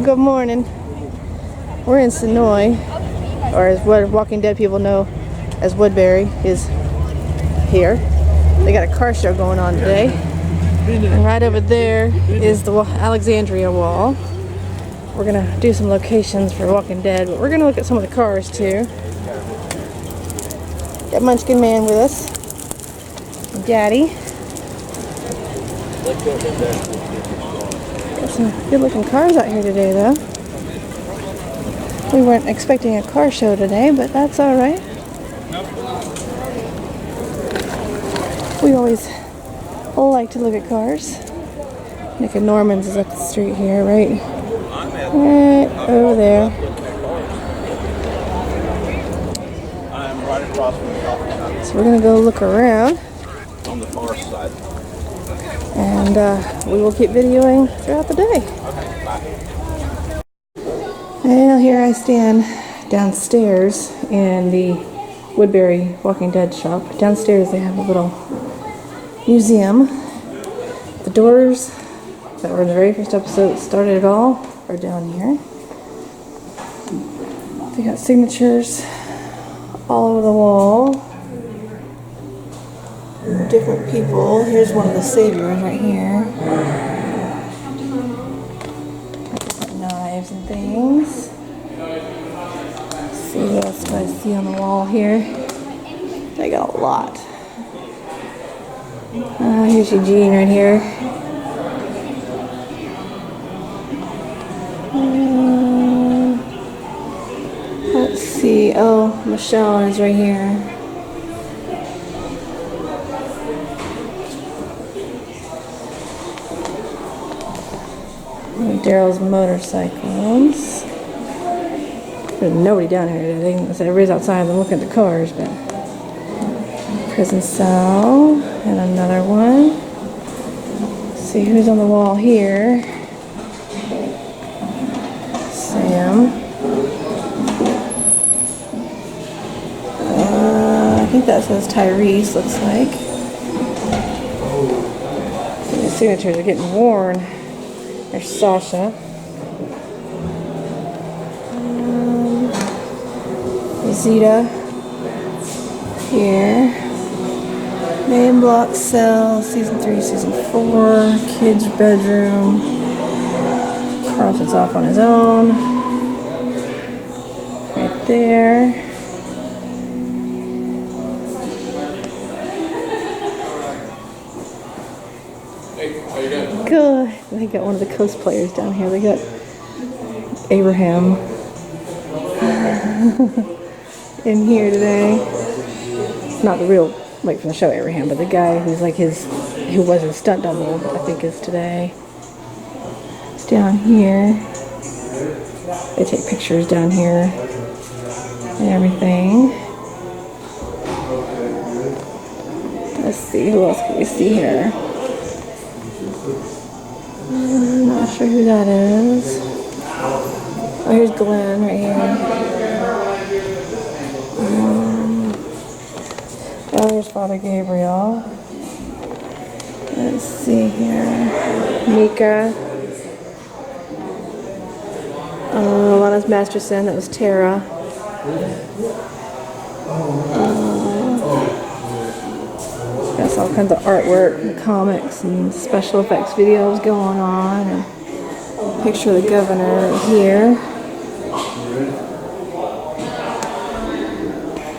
Good morning. We're in Senoia, or as what Walking Dead people know as Woodbury, is here. They got a car show going on today. And right over there is the Alexandria Wall. We're gonna do some locations for Walking Dead, but we're gonna look at some of the cars too. Got Munchkin Man with us. And Daddy. Got some good looking cars out here today though. We weren't expecting a car show today, but that's alright. We always like to look at cars. Nick and Norman's is up the street here, right over there. I'm right across from the coffee house. So we're gonna go look around. On the far side. And we will keep videoing throughout the day. Okay, bye. Well, here I stand downstairs in the Woodbury Walking Dead shop. Downstairs they have a little museum. The doors that were in the very first episode that started it all are down here. They got signatures all over the wall. Different people. Here's one of the saviors right here. Knives and things. Let's see what else do I see on the wall here. They got a lot. Here's Eugene right here. Let's see. Oh, Michelle is right here. Daryl's motorcycles. There's nobody down here today. Everybody's outside and looking at the cars, but prison cell and another one. Let's see who's on the wall here. Sam. I think that says Tyrese, looks like. The signatures are getting worn. There's Sasha. Zeta. Here. Main block cell, season 3, season 4. Kids' bedroom. Carlton's off on his own. Right there. Good. They got one of the cosplayers down here. They got Abraham in here today. Not the real, like from the show Abraham, but the guy who's like who was his stunt double, I think is today. It's down here. They take pictures down here and everything. Let's see, who else can we see here? I'm not sure who that is. Oh, here's Glenn right here. Oh, here's Father Gabriel. Let's see here. Mika. Lana's Masterson, that was Tara. That's all kinds of artwork and comics and special effects videos going on. And a picture of the governor right here.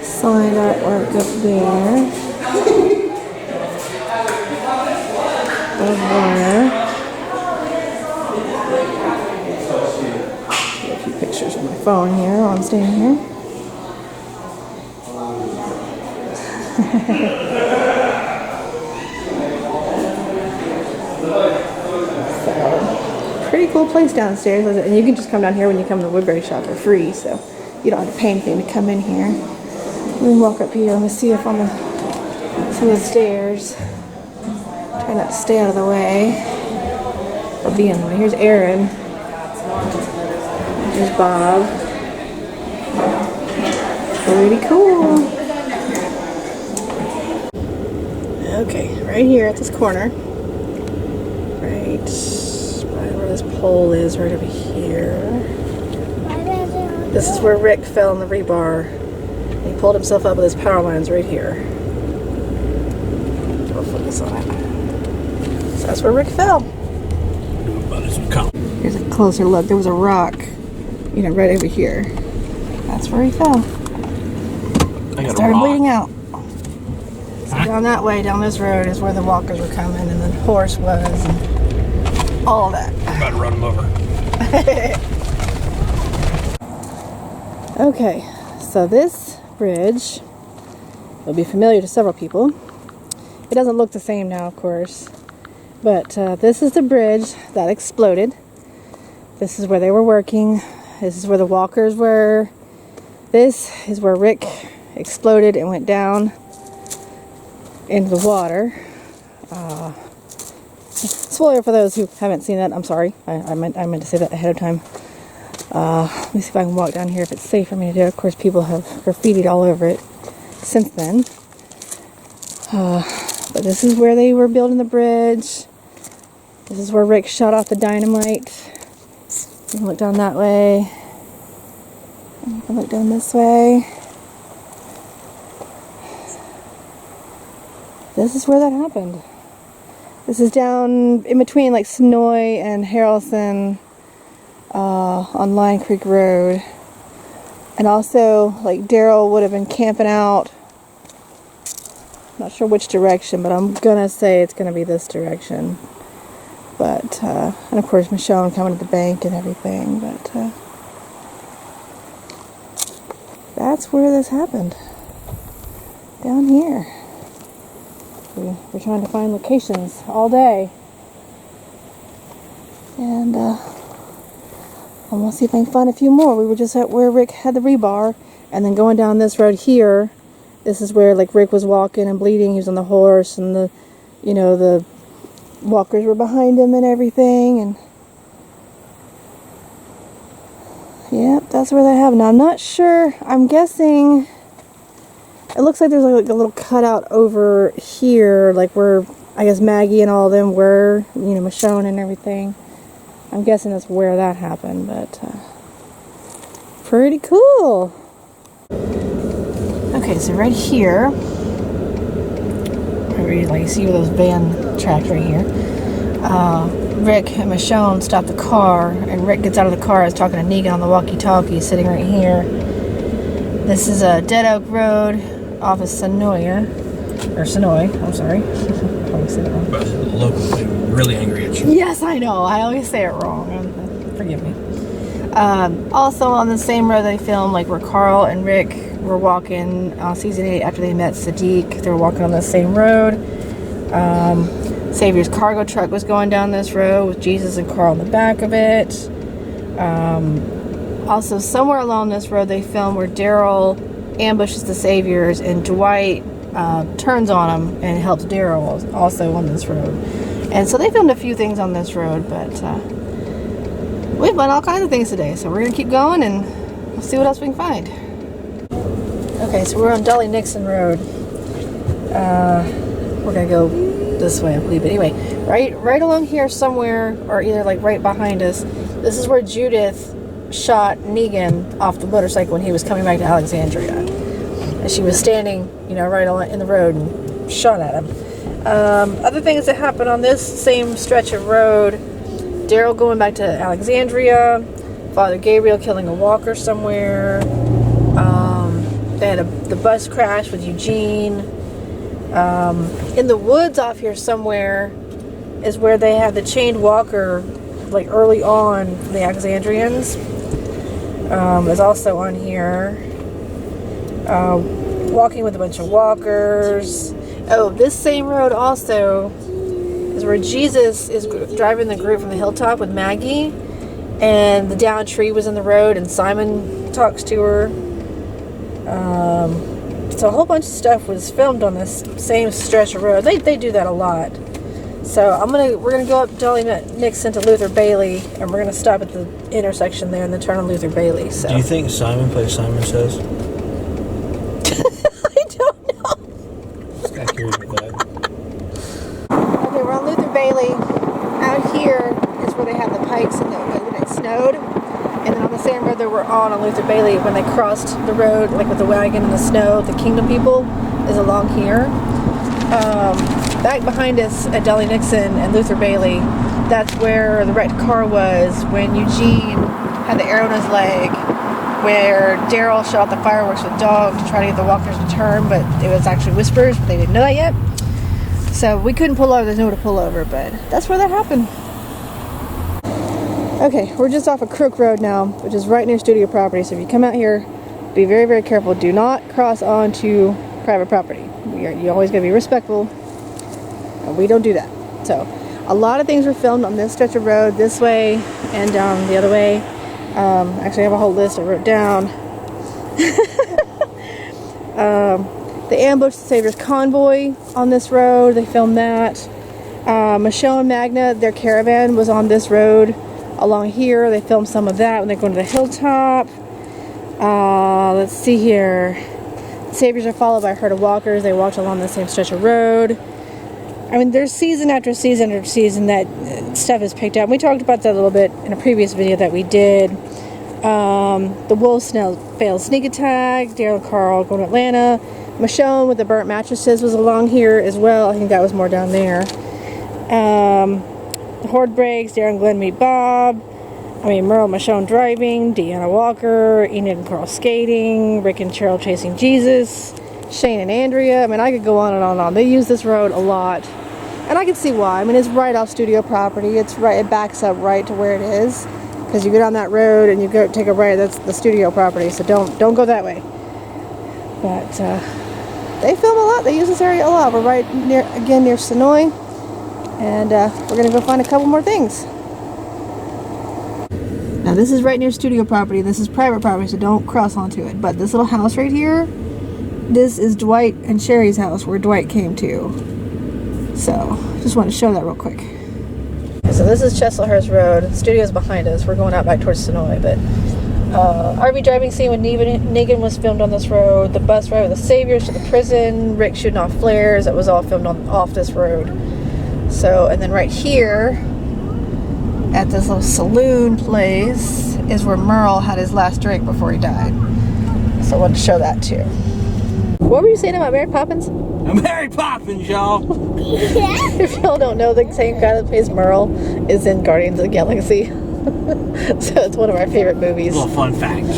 Signed artwork up there. Over there. Got a few pictures on my phone here while I'm standing here. Pretty cool place downstairs, and you can just come down here when you come to the Woodbury shop for free, so you don't have to pay anything to come in here. We can walk up here. Let me see if on some of the stairs. Try not to stay out of the way or be in the way. Here's Aaron. Here's Bob. Pretty cool. Okay, right here at this corner. Right find where this pole is right over here. This is where Rick fell in the rebar. He pulled himself up with his power lines right here. We'll focus on it. So that's where Rick fell. Here's a closer look. There was a rock, you know, right over here. That's where he fell. Started bleeding out. So down that way, down this road, is where the walkers were coming, and the horse was, and all of that. I'm about to run him over. Okay, so this bridge will be familiar to several people. It doesn't look the same now, of course, but this is the bridge that exploded. This is where they were working. This is where the walkers were. This is where Rick exploded and went down into the water. Spoiler for those who haven't seen that. I'm sorry. I meant to say that ahead of time. Let me see if I can walk down here if it's safe for me to do. Of course, people have graffitied all over it since then. But this is where they were building the bridge. This is where Rick shot off the dynamite. You can look down that way. And you can look down this way. This is where that happened. This is down in between like Senoia and Harrelson on Crook Road. And also, like, Daryl would have been camping out. Not sure which direction, but I'm gonna say it's gonna be this direction. But, and of course Michonne coming to the bank and everything, but that's where this happened. Down here. We're trying to find locations all day. And I'm gonna see if I can find a few more. We were just at where Rick had the rebar, and then going down this road here, this is where like Rick was walking and bleeding. He was on the horse, and the, you know, the walkers were behind him and everything, and yep, that's where that happened. Now I'm not sure. I'm guessing it looks like there's like a little cutout over here, like where I guess Maggie and all of them were, you know, Michonne and everything. I'm guessing that's where that happened, but pretty cool. Okay, so right here, like you see those van tracks right here. Rick and Michonne stop the car, and Rick gets out of the car, is talking to Negan on the walkie-talkie, sitting right here. This is a Dead Oak Road off of Senoia, or Senoia, I'm sorry. I always say it wrong. But locally, really angry at you. Yes, I know. I always say it wrong. Forgive me. Also on the same road they filmed, like where Carl and Rick were walking on season 8 after they met Sadiq. They were walking on the same road. Xavier's cargo truck was going down this road with Jesus and Carl in the back of it. Also, somewhere along this road they filmed where Daryl ambushes the Saviors and Dwight turns on him and helps Daryl also on this road. And so they filmed a few things on this road, but we've done all kinds of things today, so we're going to keep going and we'll see what else we can find. Okay, so we're on Deli Nixon Road. We're going to go this way, I believe. But anyway, right along here somewhere, or either like right behind us, this is where Judith shot Negan off the motorcycle when he was coming back to Alexandria. And she was standing, you know, right in the road and shot at him. Other things that happened on this same stretch of road: Daryl going back to Alexandria, Father Gabriel killing a walker somewhere. They had the bus crash with Eugene. In the woods off here somewhere is where they had the chained walker, like early on, the Alexandrians. Is also on here. Walking with a bunch of walkers. Oh, this same road also is where Jesus is driving the group from the hilltop with Maggie, and the downed tree was in the road, and Simon talks to her. So a whole bunch of stuff was filmed on this same stretch of road. They do that a lot. So we're gonna go up Deli Nixon to Luther Bailey, and we're gonna stop at the intersection there and then turn on Luther Bailey. So. Do you think Simon plays Simon Says? I don't know. Just got curious with that. Okay, we're on Luther Bailey. Out here is where they have the it snowed. And then on the same road they were on Luther Bailey, when they crossed the road, like with the wagon in the snow, the Kingdom people is along here. Back behind us at Deli, Nixon, and Luther Bailey, that's where the wrecked car was when Eugene had the arrow in his leg, where Daryl shot the fireworks with dog to try to get the walkers to turn, but it was actually whispers, but they didn't know that yet. So we couldn't pull over, there's nowhere to pull over, but that's where that happened. Okay, we're just off of Crook Road now, which is right near studio property, so if you come out here, be very, very careful. Do not cross onto private property. You always gotta be respectful, and we don't do that. So, a lot of things were filmed on this stretch of road, this way and down the other way. Actually, I have a whole list I wrote down. They ambushed the Savior's convoy on this road. They filmed that. Michelle and Magna, their caravan was on this road along here. They filmed some of that when they're going to the hilltop. Let's see here. The Saviors are followed by a herd of walkers. They walked along the same stretch of road. I mean, there's season after season after season that stuff is picked up. We talked about that a little bit in a previous video that we did. The Wolves failed sneak attack. Daryl and Carl going to Atlanta. Michonne with the burnt mattresses was along here as well. I think that was more down there. The Horde breaks. Darren and Glenn meet Bob. Merle and Michonne driving. Deanna Walker. Enid and Carl skating. Rick and Cheryl chasing Jesus. Shane and Andrea. I could go on and on and on. They use this road a lot. And I can see why. It's right off studio property. It backs up right to where it is. Because you go down that road and you go take a right, that's the studio property. So don't go that way. But they film a lot. They use this area a lot. We're right near Senoia. And we're going to go find a couple more things. Now this is right near studio property. This is private property, so don't cross onto it. But this little house right here, this is Dwight and Sherry's house where Dwight came to. So, just want to show that real quick. So this is Cheslehurst Road. The studio's behind us. We're going out back towards Senoia, but RV driving scene when Negan was filmed on this road. The bus ride with the Saviors to the prison. Rick shooting off flares. That was all filmed off this road. So, and then right here at this little saloon place is where Merle had his last drink before he died. So I wanted to show that too. What were you saying about Mary Poppins? Mary Poppins, y'all. If y'all don't know, the same guy that plays Merle is in Guardians of the Galaxy. So it's one of our favorite movies. Little fun facts.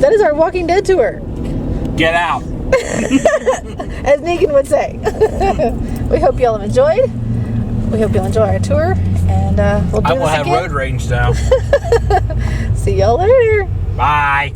That is our Walking Dead tour. Get out. As Negan would say. We hope y'all have enjoyed. We hope you'll enjoy our tour. And we'll do this again. I will have road rage now. See y'all later. Bye.